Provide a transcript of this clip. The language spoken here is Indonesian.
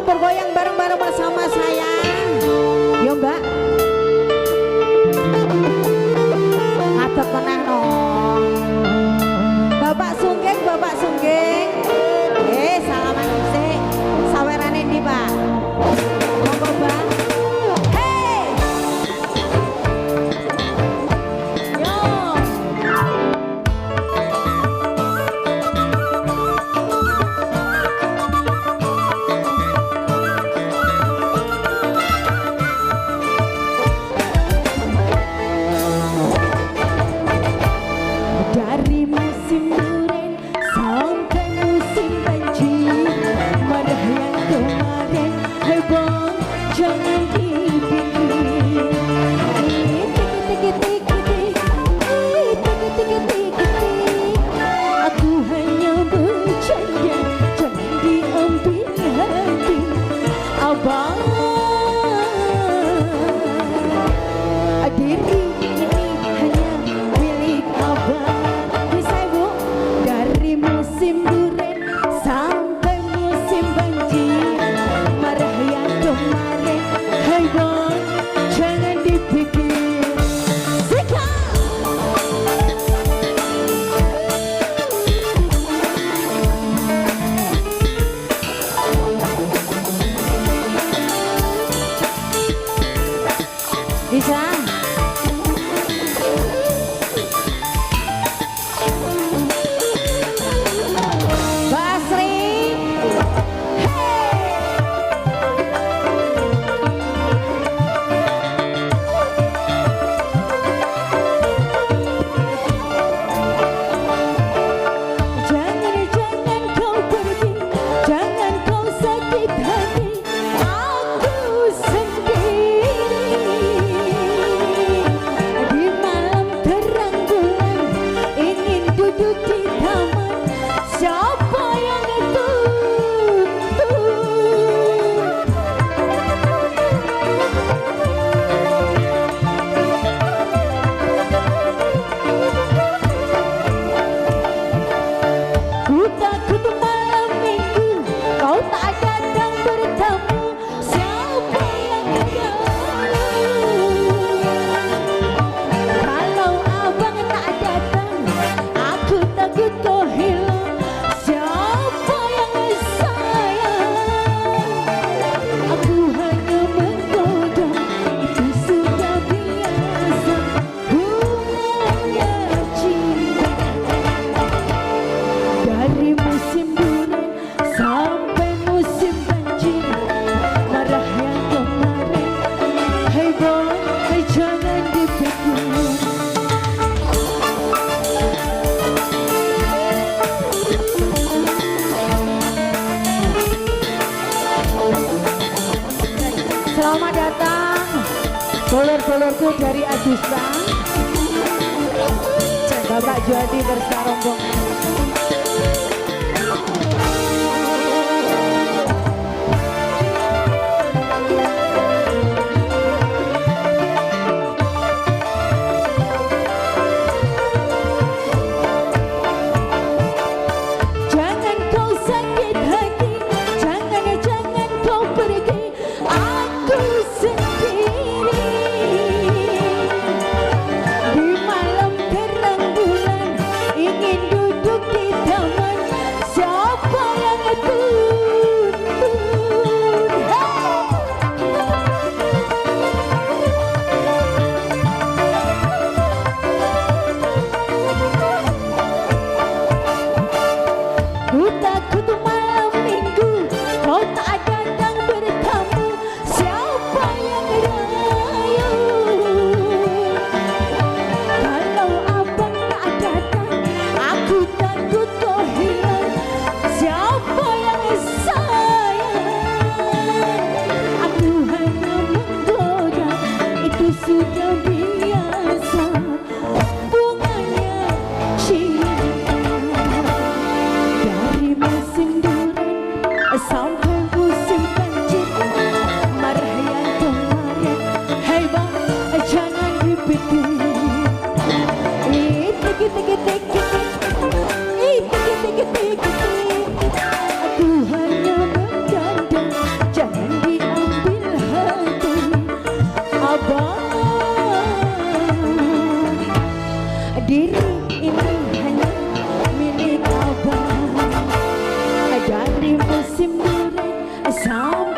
bergoyang bareng-bareng bersama saya. Yo Mbak. Ngadep meneh no. Bapak Sunggeng, Bapak Sunggeng. Salaman sik. Sawerane ndi, Pak? Monggo, Mbak. Hey! Yo. Dari musim durian sampai musim banjir, marah yang kemarin heboh jangan dipikir. Aku hanya bercanda, jangan diambil hati abang. Diri ini hanya milik abang. Bisa Ibu? Dari musim durian sampai musim banjir, marah yang kemarin hai bang jangan dipikir. Sikap bisa. Selamat datang dulur-dulurku dari Agusta, Bapak Juadi bersama rombongan. Jangan kau sakit hati, jangan kau pergi, aku sendiri. Di malam terang bulan ingin duduk di taman, siapa yang tuntun? Ku takut malam minggu kau tak datang bertamu, siapa yang rayu? Kalau abang tak datang, aku takut kau hilang, siapa yang sayang? Aku hanya menggoda, itu sudah biasa, bunganya cinta. Dari musim durian sampai musim banjir, marah yang kemarin hai bang jangan dipikir. Aku hanya bercanda, musim durian sama